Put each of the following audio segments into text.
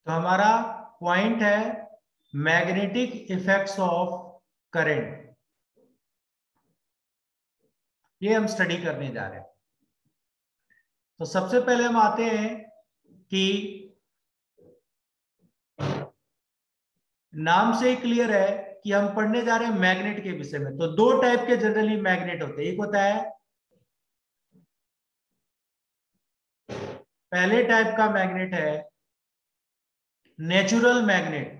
तो हमारा पॉइंट है मैग्नेटिक इफेक्ट्स ऑफ करंट, ये हम स्टडी करने जा रहे हैं। तो सबसे पहले हम आते हैं कि नाम से ही क्लियर है कि हम पढ़ने जा रहे हैं मैग्नेट के विषय में। तो दो टाइप के जनरली मैग्नेट होते हैं। एक होता है, पहले टाइप का मैग्नेट है नेचुरल मैग्नेट।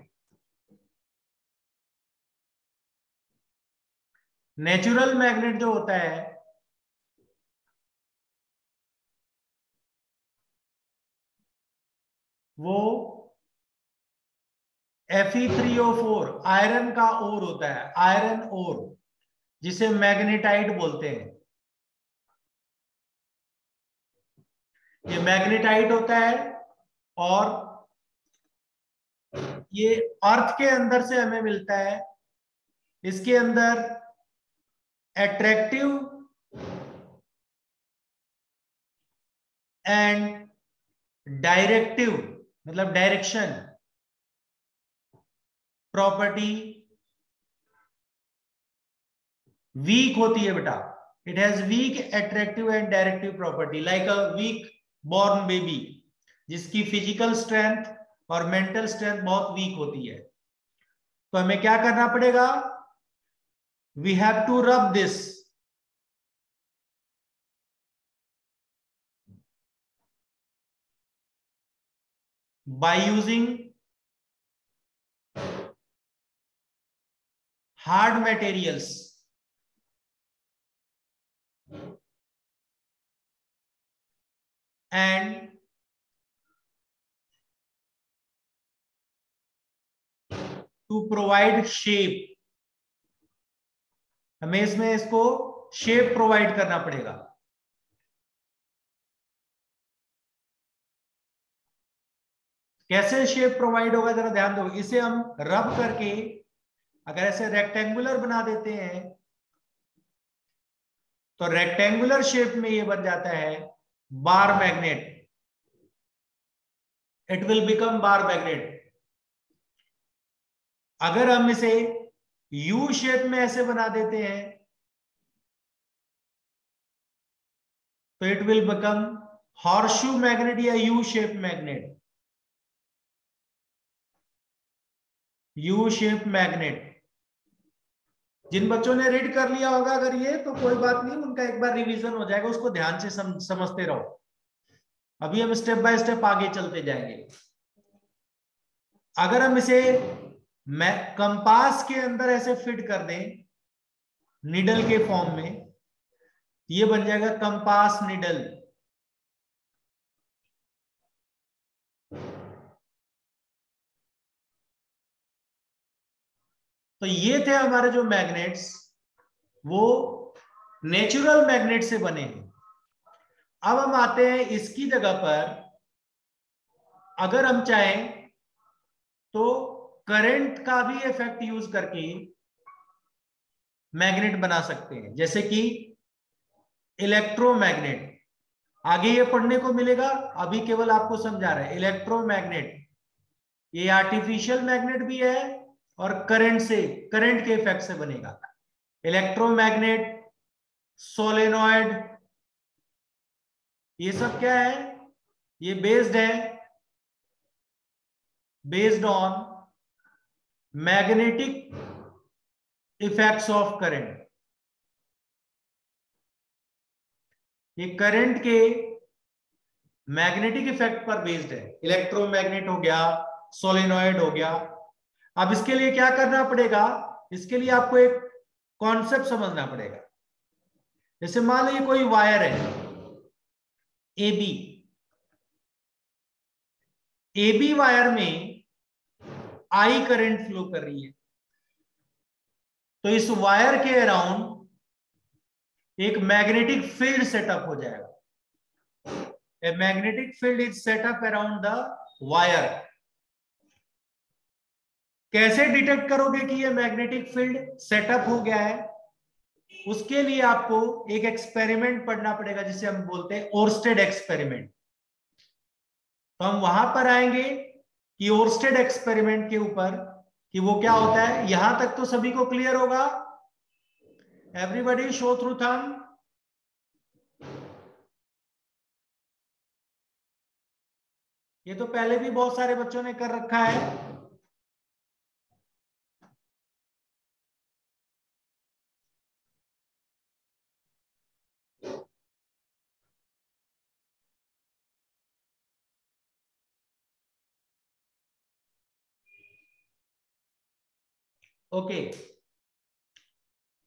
नेचुरल मैग्नेट जो होता है वो Fe3O4 आयरन का ओर होता है, आयरन ओर, जिसे मैग्नेटाइट बोलते हैं। ये मैग्नेटाइट होता है और ये अर्थ के अंदर से हमें मिलता है। इसके अंदर एट्रैक्टिव एंड डायरेक्टिव, मतलब डायरेक्शन प्रॉपर्टी वीक होती है बेटा। It has weak attractive and directive property like a weak born baby, जिसकी फिजिकल स्ट्रेंथ और मेंटल स्ट्रेंथ बहुत वीक होती है। तो हमें क्या करना पड़ेगा? We have to rub this by using hard materials and to provide shape. हमें इसमें इसको शेप प्रोवाइड करना पड़ेगा। कैसे शेप प्रोवाइड होगा जरा ध्यान दो। इसे हम रब करके अगर ऐसे रेक्टेंगुलर बना देते हैं तो रेक्टेंगुलर शेप में ये बन जाता है bar magnet. It will become bar magnet. अगर हम इसे यू शेप में ऐसे बना देते हैं तो it will become horseshoe magnet या U shape magnet. U shape magnet. जिन बच्चों ने रीड कर लिया होगा अगर ये, तो कोई बात नहीं, उनका एक बार रिवीजन हो जाएगा, उसको ध्यान से समझते रहो। अभी हम स्टेप बाय स्टेप आगे चलते जाएंगे। अगर हम इसे कंपास के अंदर ऐसे फिट कर दें निडल के फॉर्म में, ये बन जाएगा कंपास निडल। तो ये थे हमारे जो मैग्नेट्स, वो नेचुरल मैग्नेट से बने हैं। अब हम आते हैं इसकी जगह पर, अगर हम चाहें तो करंट का भी इफेक्ट यूज करके मैग्नेट बना सकते हैं, जैसे कि इलेक्ट्रोमैग्नेट। आगे ये पढ़ने को मिलेगा, अभी केवल आपको समझा रहे हैं। इलेक्ट्रोमैग्नेट ये आर्टिफिशियल मैग्नेट भी है और करंट के इफेक्ट से बनेगा। इलेक्ट्रोमैग्नेट, सोलेनॉइड, ये सब क्या है? ये based on magnetic effects of current. ये करंट के मैग्नेटिक इफेक्ट पर बेस्ड है। इलेक्ट्रोमैग्नेट हो गया, सोलेनॉइड हो गया। अब इसके लिए क्या करना पड़ेगा? इसके लिए आपको एक कॉन्सेप्ट समझना पड़ेगा। जैसे मान लीजिए कोई वायर है एबी, एबी वायर में आई करंट फ्लो कर रही है, तो इस वायर के अराउंड एक मैग्नेटिक फील्ड सेटअप हो जाएगा। A magnetic field is setup around the wire. कैसे डिटेक्ट करोगे कि ये मैग्नेटिक फील्ड सेटअप हो गया है? उसके लिए आपको एक एक्सपेरिमेंट पढ़ना पड़ेगा जिसे हम बोलते हैं ओर्स्टेड एक्सपेरिमेंट। तो हम वहां पर आएंगे कि ओरस्टेड एक्सपेरिमेंट के ऊपर कि वो क्या होता है। यहां तक तो सभी को क्लियर होगा। Everybody show through thumb. ये तो पहले भी बहुत सारे बच्चों ने कर रखा है। ओके,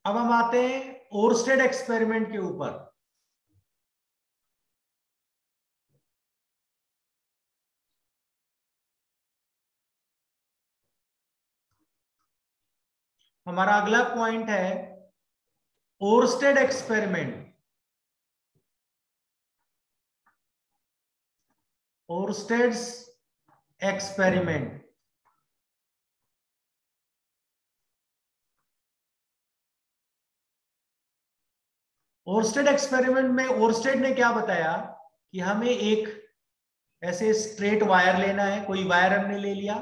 अब हम आते हैं ओरस्टेड एक्सपेरिमेंट के ऊपर। हमारा अगला पॉइंट है Oersted experiment. Oersted's experiment. Oersted experiment में ओरस्टेड ने क्या बताया कि हमें एक ऐसे स्ट्रेट वायर लेना है। कोई वायर हमने ले लिया।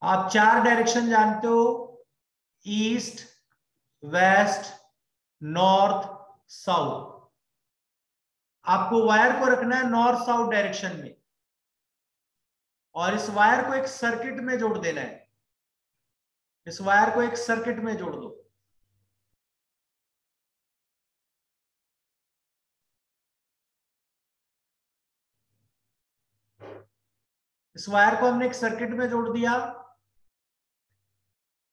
आप 4 डायरेक्शन जानते हो, ईस्ट, वेस्ट, नॉर्थ, साउथ। आपको वायर को रखना है नॉर्थ साउथ डायरेक्शन में और इस वायर को एक सर्किट में जोड़ देना है। इस वायर को एक सर्किट में जोड़ दो। इस वायर को हमने एक सर्किट में जोड़ दिया।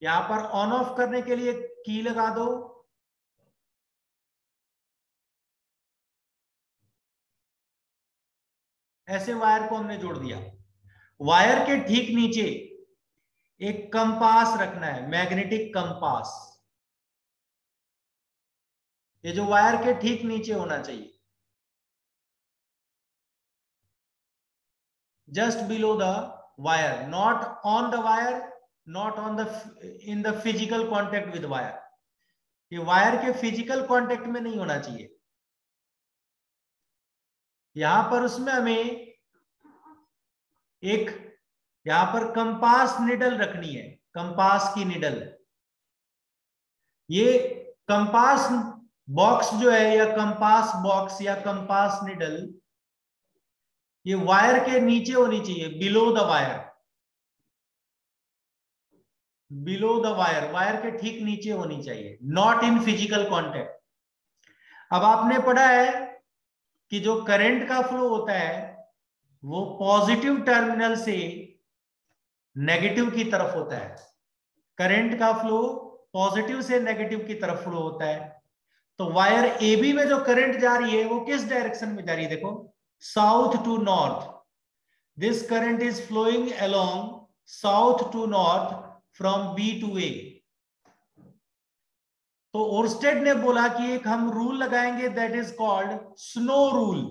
यहां पर ऑन ऑफ करने के लिए की लगा दो। ऐसे वायर को हमने जोड़ दिया। वायर के ठीक नीचे एक कंपास रखना है, मैग्नेटिक कंपास। ये जो वायर के ठीक नीचे होना चाहिए, just below the wire, not on the wire, not on the in the physical contact with wire। ये वायर के फिजिकल कांटेक्ट में नहीं होना चाहिए। यहां पर उसमें हमें एक यहां पर कंपास निडल रखनी है, कंपास की निडल। ये कंपास बॉक्स जो है या कंपास बॉक्स या कंपास निडल, ये वायर के नीचे होनी चाहिए, below the wire. Below the wire, wire के ठीक नीचे होनी चाहिए, नॉट इन फिजिकल कांटेक्ट। अब आपने पढ़ा है कि जो करंट का फ्लो होता है वो पॉजिटिव टर्मिनल से नेगेटिव की तरफ होता है। करंट का फ्लो पॉजिटिव से नेगेटिव की तरफ फ्लो होता है। तो वायर AB में जो करंट जा रही है वो किस डायरेक्शन में जा रही है? देखो, south to north. This current is flowing along south to north from B to A। तो ओरस्टेड ने बोला कि एक हम रूल लगाएंगे, that is called snow rule.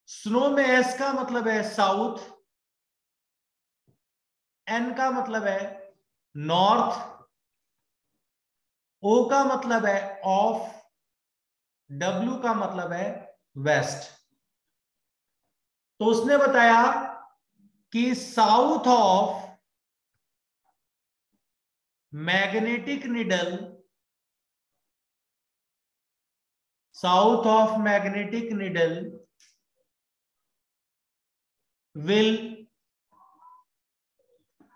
Snow में S का मतलब है साउथ, N का मतलब है नॉर्थ, O का मतलब है ऑफ, W का मतलब है वेस्ट। तो उसने बताया कि south of magnetic needle, south of magnetic needle will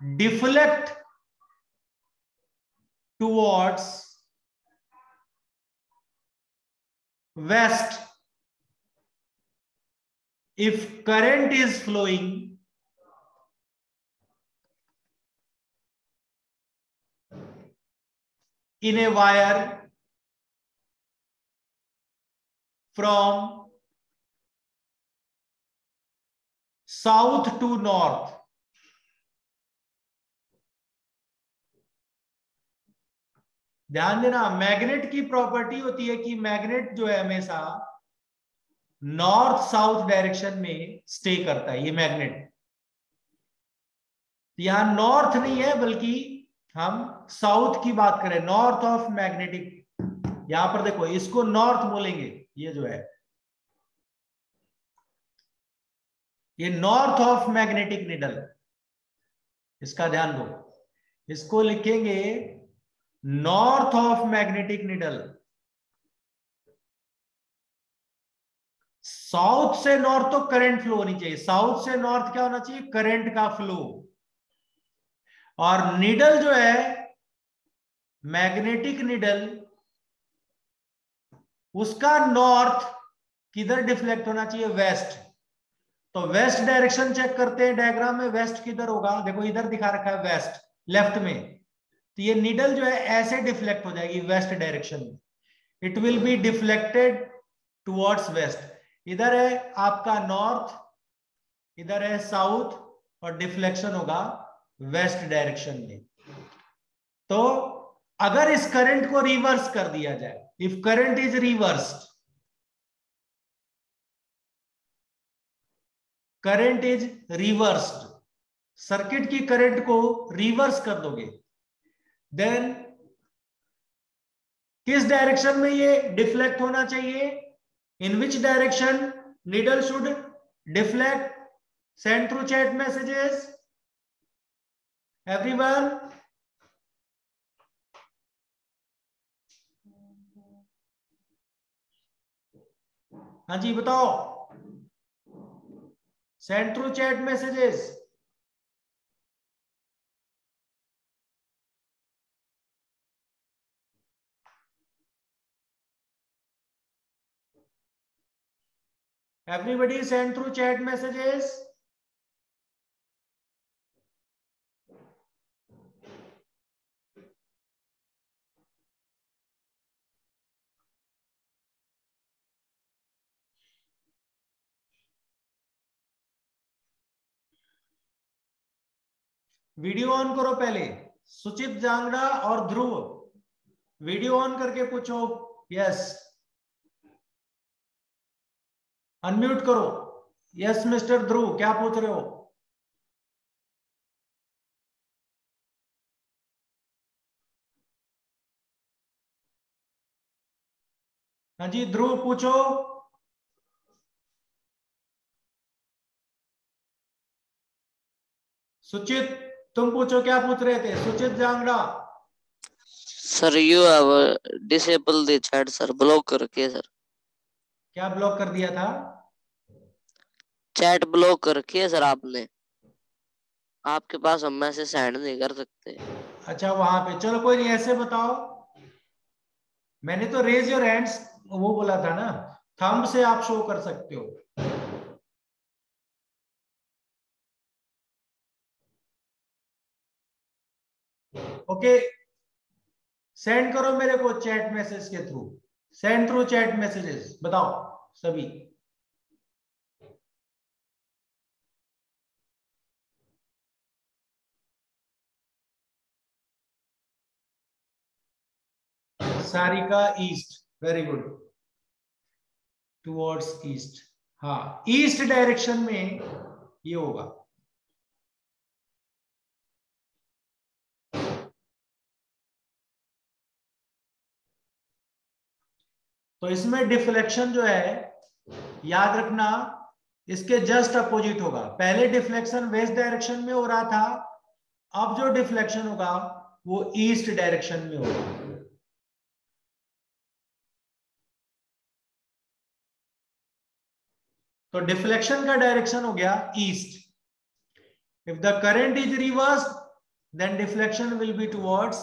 deflect towards west if current is flowing in a wire from south to north। ध्यान देना, मैग्नेट की प्रॉपर्टी होती है कि मैग्नेट जो है हमेशा नॉर्थ साउथ डायरेक्शन में स्टे करता है। ये मैग्नेट यहां नॉर्थ नहीं है बल्कि हम साउथ की बात करें, नॉर्थ ऑफ मैग्नेटिक। यहां पर देखो, इसको नॉर्थ बोलेंगे, ये जो है ये नॉर्थ ऑफ मैग्नेटिक नीडल, इसका ध्यान दो, इसको लिखेंगे north of magnetic needle. South से नॉर्थ तो करंट फ्लो होनी चाहिए, साउथ से नॉर्थ क्या होना चाहिए, करंट का फ्लो। और नीडल जो है मैग्नेटिक नीडल, उसका नॉर्थ किधर डिफ्लेक्ट होना चाहिए, वेस्ट। तो वेस्ट डायरेक्शन चेक करते हैं डायग्राम में, वेस्ट किधर होगा, देखो इधर दिखा रखा है वेस्ट लेफ्ट में, तो ये नीडल जो है ऐसे डिफ्लेक्ट हो जाएगी वेस्ट डायरेक्शन में, it will be deflected towards waste. इधर है आपका नॉर्थ, इधर है साउथ, और डिफ्लेक्शन होगा वेस्ट डायरेक्शन में। तो अगर इस करंट को रिवर्स कर दिया जाए, if current is reversed, current is reversed, circuit की करंट को रिवर्स कर दोगे, देन किस डायरेक्शन में ये डिफ्लेक्ट होना चाहिए, in which direction needle should deflect, send through chat messages everyone. हाँ जी बताओ, send through chat messages. Everybody send through chat messages. Video on करो पहले, सुचित जांगड़ा और ध्रुव, वीडियो ऑन करके पूछो। यस, अनम्यूट करो। यस मिस्टर ध्रुव, क्या पूछ रहे हो? हाँ जी ध्रुव पूछो। सुचित तुम पूछो, क्या पूछ रहे थे? सुचित Jangra. Sir you have disable the chat sir, block करके सर। क्या ब्लॉक कर दिया था? चैट ब्लॉक करके है सर आपने, आपके पास हम मैसेज सेंड नहीं कर सकते। अच्छा वहां पे, चलो कोई नहीं, ऐसे बताओ, मैंने तो रेज योर हैंड्स वो बोला था ना, थंब से आप शो कर सकते हो। ओके, सेंड करो मेरे को चैट मैसेज के through, send through chat messages, बताओ सभी। Sarika east, very good, towards east. हाँ, ईस्ट डायरेक्शन में ये होगा। तो इसमें डिफ्लेक्शन जो है याद रखना, इसके जस्ट अपोजिट होगा। पहले डिफ्लेक्शन वेस्ट डायरेक्शन में हो रहा था, अब जो डिफ्लेक्शन होगा वो ईस्ट डायरेक्शन में होगा। तो डिफ्लेक्शन का डायरेक्शन हो गया east. If the current is reverse, then deflection will be towards,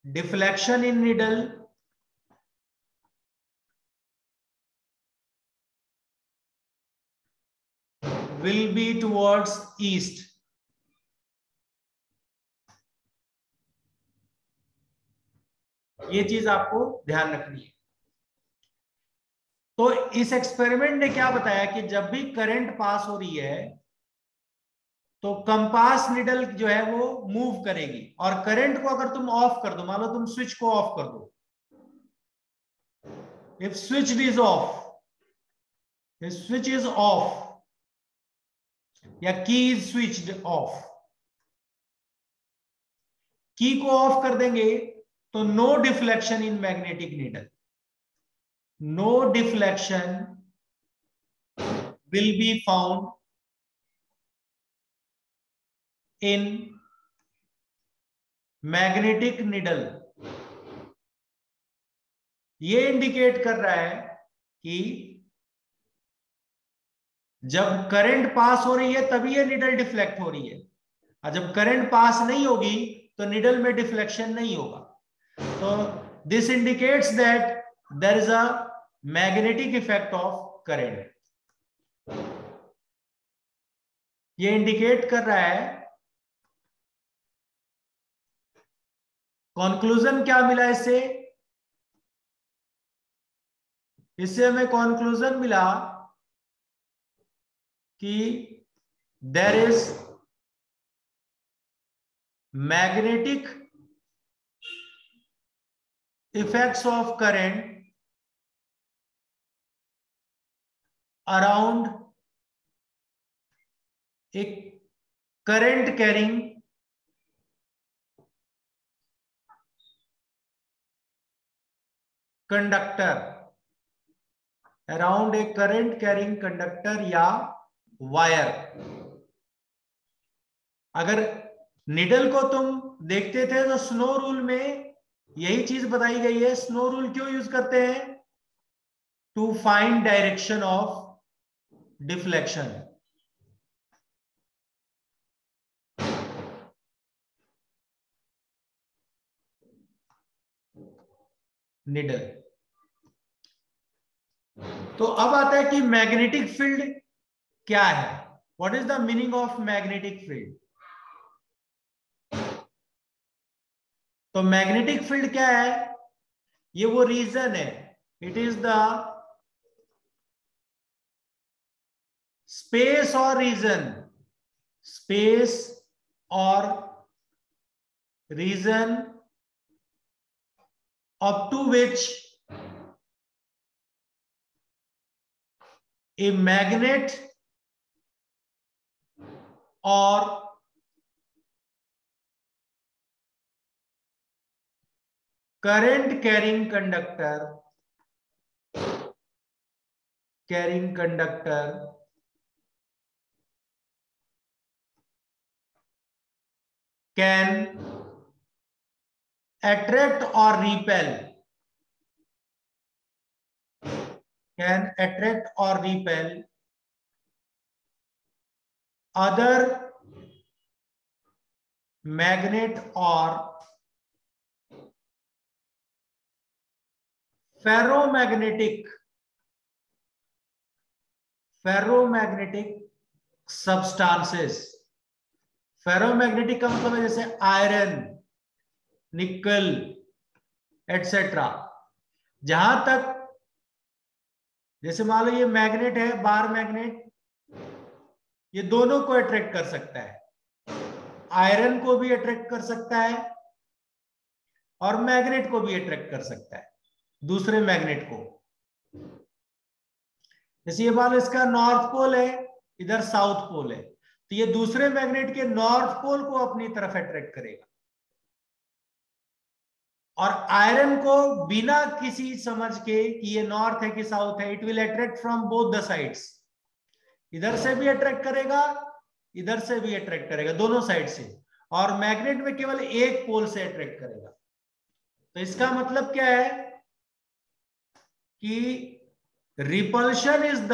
deflection in needle will be towards east. ये चीज आपको ध्यान रखनी है। तो इस एक्सपेरिमेंट ने क्या बताया कि जब भी करंट पास हो रही है तो कंपास निडल जो है वो मूव करेगी, और करंट को अगर तुम ऑफ कर दो, मान लो तुम स्विच को ऑफ कर दो, if switch is of, if switch is of या की इज स्विच्ड ऑफ, की को ऑफ कर देंगे तो no deflection in magnetic needle, no deflection will be found in magnetic needle. ये इंडिकेट कर रहा है कि जब करंट पास हो रही है तभी ये निडल डिफ्लेक्ट हो रही है, और जब करंट पास नहीं होगी तो निडल में डिफ्लेक्शन नहीं होगा. तो this indicates that there is a magnetic effect of current. ये इंडिकेट कर रहा है. कंक्लूजन क्या मिला इससे? इससे हमें कंक्लूजन मिला कि there is magnetic effects of current around a current carrying conductor, around a current carrying conductor या वायर. अगर निडल को तुम देखते थे तो स्नो रूल में यही चीज बताई गई है. स्नो रूल क्यों यूज करते हैं? To find direction of deflection. Needle. तो अब आता है कि मैग्नेटिक फील्ड क्या है. What is the meaning of magnetic field? तो मैग्नेटिक फील्ड क्या है? ये वो रीजन है. इट इज द स्पेस और region up to which a magnet or current carrying conductor can attract or repel other magnet or ferromagnetic substances. Ferromagnetic का मतलब है जैसे आयरन, निकल एटसेट्रा. जहां तक जैसे मान लो ये मैग्नेट है, बार मैग्नेट, ये दोनों को अट्रैक्ट कर सकता है. आयरन को भी अट्रैक्ट कर सकता है और मैग्नेट को भी अट्रैक्ट कर सकता है, दूसरे मैग्नेट को. जैसे ये मान लो इसका नॉर्थ पोल है, इधर साउथ पोल है, तो ये दूसरे मैग्नेट के नॉर्थ पोल को अपनी तरफ अट्रैक्ट करेगा. और आयरन को बिना किसी समझ के कि ये नॉर्थ है कि साउथ है, it will attract from both the sides. इधर से भी अट्रैक्ट करेगा, इधर से भी अट्रैक्ट करेगा, दोनों साइड से. और मैग्नेट में केवल एक पोल से अट्रैक्ट करेगा. तो इसका मतलब क्या है कि रिपल्शन इज द,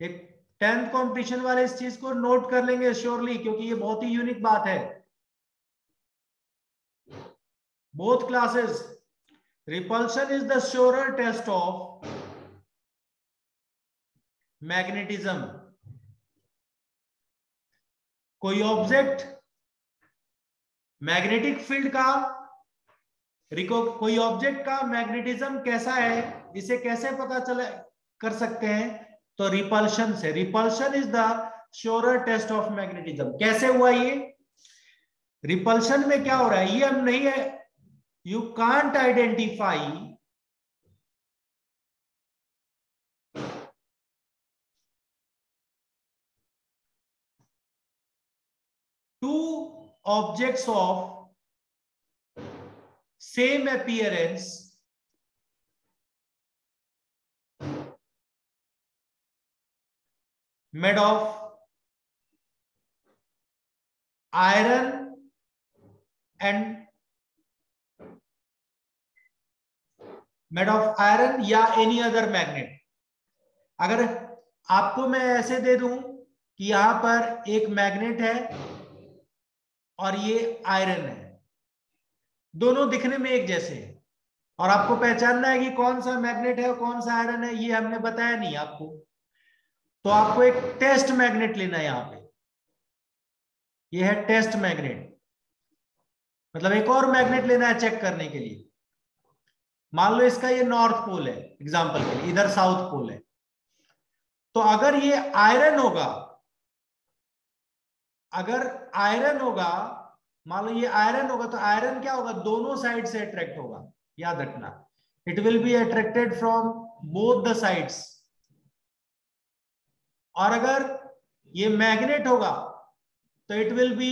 एक 10th कॉम्पिटिशन वाले इस चीज को नोट कर लेंगे श्योरली, क्योंकि ये बहुत ही यूनिक बात है. Both classes, repulsion is the surer test of magnetism. कोई ऑब्जेक्ट मैग्नेटिक फील्ड का, कोई ऑब्जेक्ट का मैग्नेटिज्म कैसा है, इसे कैसे पता चले कर सकते हैं? तो रिपल्शन से. Repulsion is the surer test of magnetism. कैसे हुआ ये? रिपल्शन में क्या हो रहा है ये हम नहीं है, you can't identify two objects of same appearance made of iron and made of iron या एनी अदर मैग्नेट। अगर आपको मैं ऐसे दे दूं कि यहां पर एक मैग्नेट है और ये आयरन है, दोनों दिखने में एक जैसे हैं, और आपको पहचानना है कि कौन सा मैग्नेट है और कौन सा आयरन है, ये हमने बताया नहीं आपको, तो आपको एक टेस्ट मैग्नेट लेना है। यहां पे ये है टेस्ट मैग्नेट, मतलब एक और मैग्नेट लेना है चेक करने के लिए। मान लो इसका ये नॉर्थ पोल है एग्जांपल के लिए, इधर साउथ पोल है, तो अगर ये आयरन होगा, अगर आयरन होगा, मान लो ये आयरन होगा, तो आयरन क्या होगा, दोनों साइड से अट्रैक्ट होगा, याद रखना, it will be attracted from both the sides. और अगर ये मैग्नेट होगा तो it will B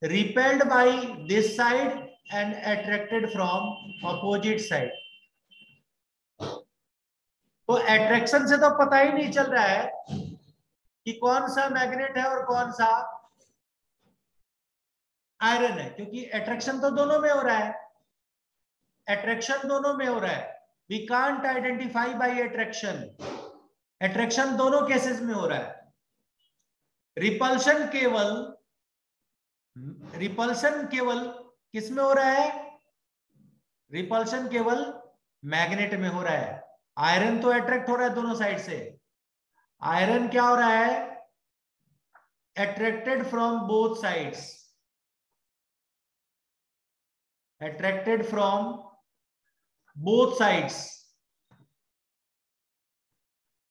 repelled by this side and attracted from opposite side. तो अट्रैक्शन से तो पता ही नहीं चल रहा है कि कौन सा मैग्नेट है और कौन सा आयरन है, क्योंकि अट्रैक्शन तो दोनों में हो रहा है, अट्रैक्शन दोनों में हो रहा है। We can't identify by attraction, attraction दोनों केसेस में हो रहा है। रिपल्शन केवल, रिपल्शन केवल किस में हो रहा है, रिपल्शन केवल मैग्नेट में हो रहा है। आयरन तो अट्रैक्ट हो रहा है दोनों साइड से, आयरन क्या हो रहा है, attracted from both sides, attracted from both sides.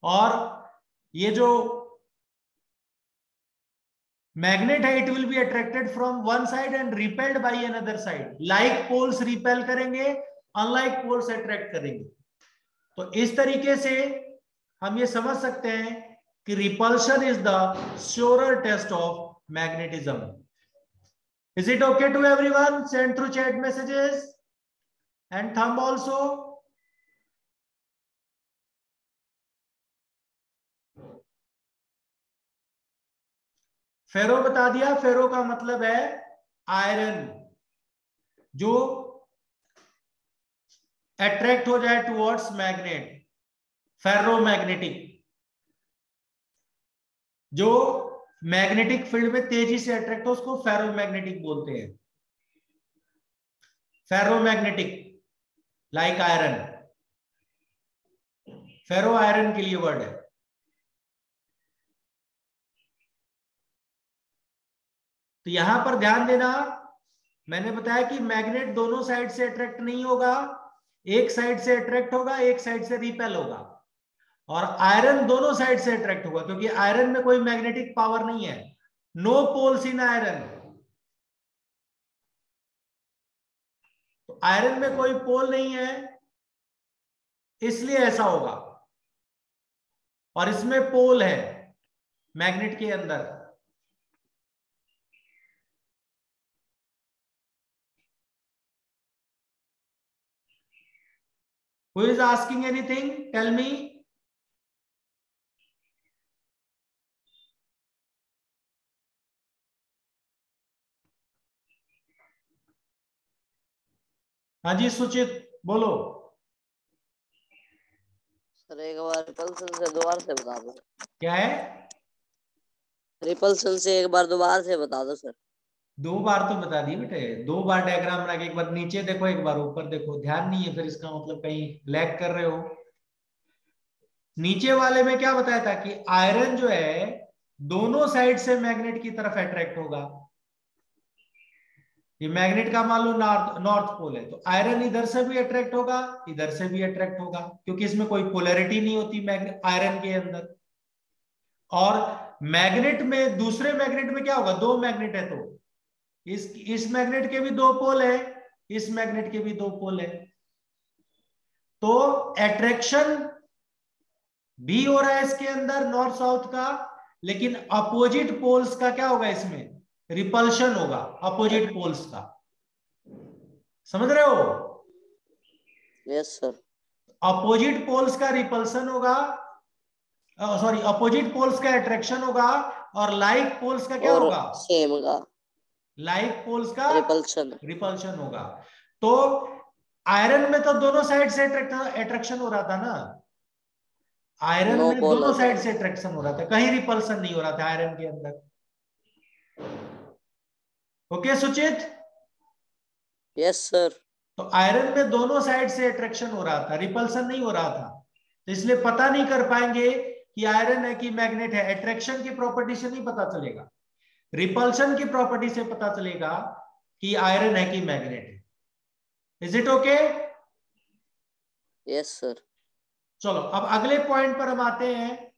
और ये जो मैग्नेट है, it will be attracted from one side and repelled by another side. Like poles repel करेंगे, अनलाइक पोल्स अट्रैक्ट करेंगे। तो इस तरीके से हम ये समझ सकते हैं कि repulsion is the surer test of magnetism. Is it okay to everyone? Send through chat messages and thumb also. फेरो बता दिया, फेरो का मतलब है आयरन जो अट्रैक्ट हो जाए टुवर्ड्स मैग्नेट, फेरोमैग्नेटिक, जो मैग्नेटिक फील्ड में तेजी से अट्रैक्ट हो उसको फेरोमैग्नेटिक बोलते हैं। फेरोमैग्नेटिक लाइक आयरन, फेरो आयरन के लिए वर्ड है। तो यहां पर ध्यान देना, मैंने बताया कि मैग्नेट दोनों साइड से अट्रैक्ट नहीं होगा, एक साइड से अट्रैक्ट होगा, एक साइड से रिपेल होगा। और आयरन दोनों साइड से अट्रैक्ट होगा, क्योंकि आयरन में कोई मैग्नेटिक पावर नहीं है, नो पोल्स इन आयरन। तो आयरन में कोई पोल नहीं है, इसलिए ऐसा होगा। और इसमें पोल है मैग्नेट के अंदर। Who is asking anything? Tell me. हाँ जी सुचित बोलो। सर एक बार रिपल्सन से दोबारा से बता दो। क्या है? रिपल्सन से एक बार दोबारा से बता दो सर। दो बार तो बता दिए बेटे, दो बार डायग्राम बना के, एक बार नीचे देखो एक बार ऊपर देखो, ध्यान नहीं है फिर इसका मतलब कहीं लैग कर रहे हो। नीचे वाले में क्या बताया था कि आयरन जो है दोनों साइड से मैग्नेट की तरफ अट्रैक्ट होगा। ये मैग्नेट का मान लो नॉर्थ पोल है, तो आयरन इधर से भी अट्रैक्ट होगा, इधर से भी अट्रैक्ट होगा, क्योंकि इसमें कोई पोलैरिटी नहीं होती आयरन के अंदर। और मैग्नेट में, दूसरे मैग्नेट में क्या होगा, दो मैग्नेट है, तो इस मैग्नेट के भी दो पोल है, इस मैग्नेट के भी दो पोल है, तो अट्रैक्शन भी हो रहा है इसके अंदर नॉर्थ साउथ का, लेकिन अपोजिट पोल्स का क्या होगा, इसमें रिपल्शन होगा अपोजिट पोल्स का। समझ रहे हो? Yes sir. अपोजिट पोल्स का रिपल्शन होगा, सॉरी, अपोजिट पोल्स का अट्रैक्शन होगा और लाइक पोल्स का क्या और होगा? सेम का लाइक पोल्स का रिपल्शन। रिपल्शन होगा। तो आयरन में तो दोनों साइड से अट्रैक्शन हो रहा था ना, आयरन नो में दोनों पोलर। साइड से अट्रैक्शन हो रहा था, कहीं रिपल्सन नहीं हो रहा था आयरन के अंदर। ओके सुचित? Yes sir. तो आयरन में दोनों साइड से अट्रैक्शन हो रहा था, रिपल्सन नहीं हो रहा था। तो इसलिए पता नहीं कर पाएंगे कि आयरन है कि मैग्नेट है, अट्रैक्शन की प्रॉपर्टी से नहीं पता चलेगा, रिपल्शन की प्रॉपर्टी से पता चलेगा कि आयरन है कि मैग्नेट है। Is it okay? Yes sir. चलो अब अगले पॉइंट पर हम आते हैं।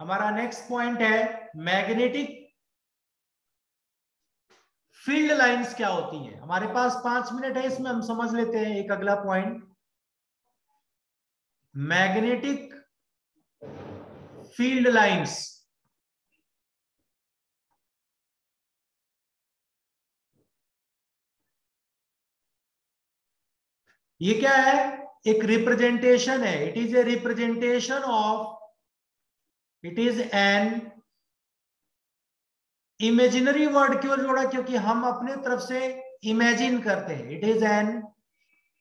हमारा नेक्स्ट पॉइंट है मैग्नेटिक फील्ड लाइंस क्या होती हैं। हमारे पास 5 मिनट है, इसमें हम समझ लेते हैं एक अगला पॉइंट, मैग्नेटिक फील्ड लाइंस। ये क्या है? एक रिप्रेजेंटेशन है, it is a representation of, it is an imaginary word क्यों जोड़ा? क्योंकि हम अपने तरफ से इमेजिन करते हैं। It is an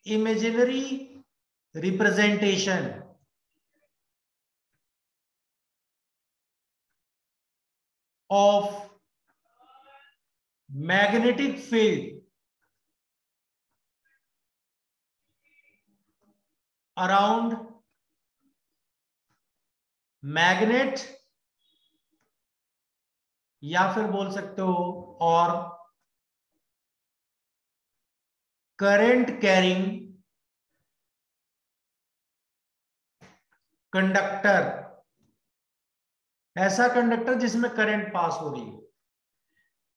imaginary representation of magnetic field around magnet, या फिर बोल सकते हो और करंट कैरिंग कंडक्टर, ऐसा कंडक्टर जिसमें करंट पास हो रही हो।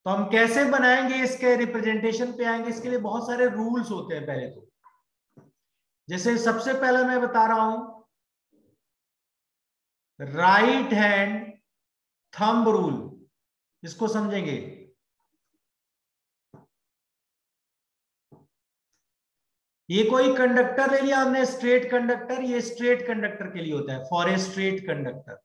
तो हम कैसे बनाएंगे, इसके रिप्रेजेंटेशन पे आएंगे। इसके लिए बहुत सारे रूल्स होते हैं। पहले तो जैसे सबसे पहले मैं बता रहा हूं, राइट हैंड थंब रूल, इसको समझेंगे। ये कोई कंडक्टर ले लिया हमने, स्ट्रेट कंडक्टर, ये स्ट्रेट कंडक्टर के लिए होता है, फॉर ए स्ट्रेट कंडक्टर।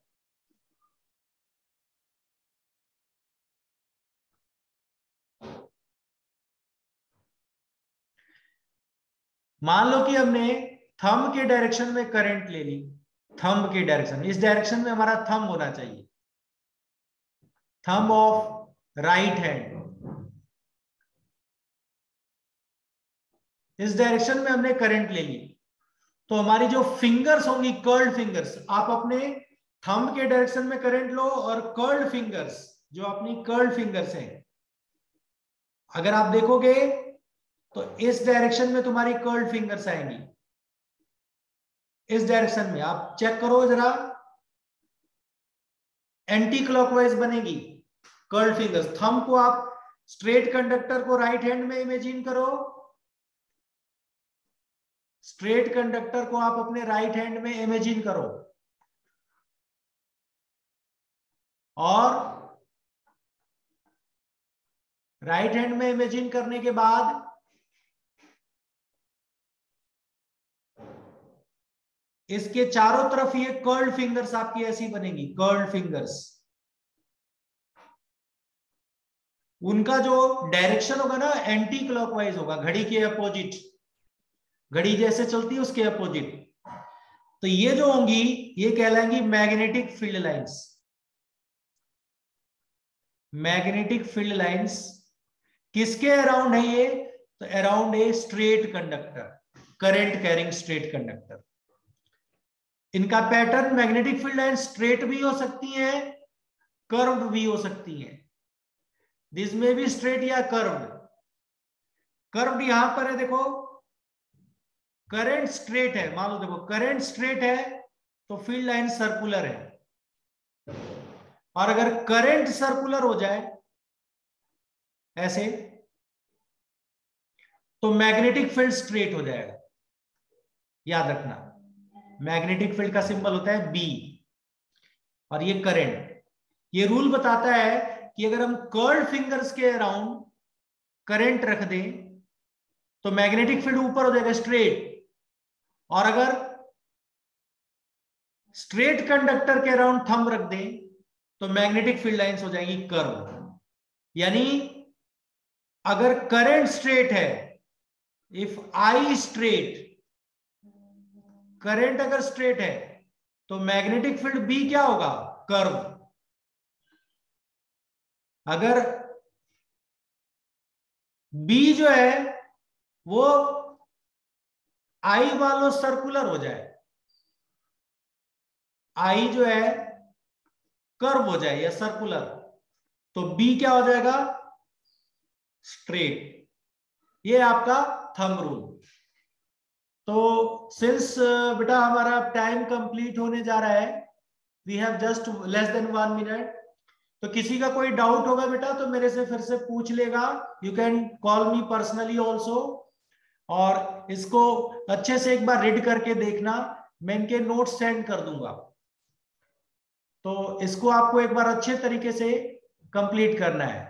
मान लो कि हमने थंब के डायरेक्शन में करंट ले ली, थंब के डायरेक्शन, इस डायरेक्शन में हमारा थंब होना चाहिए, थंब ऑफ राइट हैंड। इस डायरेक्शन में हमने करंट ले ली, तो हमारी जो फिंगर्स होंगी, कर्ल्ड फिंगर्स, आप अपने थंब के डायरेक्शन में करंट लो और कर्ल्ड फिंगर्स, जो अपनी कर्ल्ड फिंगर्स हैं, अगर आप देखोगे तो इस डायरेक्शन में तुम्हारी कर्ल्ड फिंगर्स आएंगी। इस डायरेक्शन में आप चेक करो जरा, एंटी क्लॉकवाइज बनेगी कर्ल्ड फिंगर्स। थंब को आप स्ट्रेट कंडक्टर को राइट हैंड में इमेजिन करो, स्ट्रेट कंडक्टर को आप अपने राइट हैंड में इमेजिन करो, और राइट हैंड में इमेजिन करने के बाद इसके चारों तरफ ये कर्ल्ड फिंगर्स आपकी ऐसी बनेंगी, कर्ल्ड फिंगर्स। उनका जो डायरेक्शन होगा ना, एंटी क्लॉकवाइज होगा, घड़ी के अपोजिट, घड़ी जैसे चलती है उसके अपोजिट। तो ये जो होंगी ये कहलाएंगी magnetic field lines. Magnetic field lines किसके अराउंड है ये? तो around a straight conductor, current carrying straight conductor. इनका pattern, magnetic field line straight भी हो सकती हैं, कर्व्ड भी हो सकती हैं। दिस में भी स्ट्रेट या कर्व्ड। कर्व्ड यहां पर है, देखो करंट स्ट्रेट है, मान लो देखो करंट स्ट्रेट है तो फील्ड लाइन सर्कुलर है, और अगर करंट सर्कुलर हो जाए ऐसे तो मैग्नेटिक फील्ड स्ट्रेट हो जाएगा। याद रखना, मैग्नेटिक फील्ड का सिंबल होता है बी, और ये करंट। ये रूल बताता है कि अगर हम कर्ल्ड फिंगर्स के अराउंड करंट रख दें तो मैग्नेटिक फील्ड ऊपर हो जाएगा, स्ट्रेट, और अगर स्ट्रेट कंडक्टर के अराउंड थंब रख दें तो मैग्नेटिक फील्ड लाइंस हो जाएंगी कर्व। यानी अगर करंट स्ट्रेट है, इफ आई स्ट्रेट, करंट अगर स्ट्रेट है तो मैग्नेटिक फील्ड बी क्या होगा, कर्व। अगर बी जो है वो आई मान लो सर्कुलर हो जाए, आई जो है कर्व हो जाए या सर्कुलर, तो बी क्या हो जाएगा, स्ट्रेट। ये आपका थंब रूल। तो सिंस बेटा हमारा टाइम कंप्लीट होने जा रहा है, we have just less than 1 minute, तो किसी का कोई डाउट होगा बेटा तो मेरे से फिर से पूछ लेगा। You can call me personally also, और इसको अच्छे से एक बार रीड करके देखना, मैं इनके नोट्स सेंड कर दूंगा। तो इसको आपको एक बार अच्छे तरीके से कंप्लीट करना है।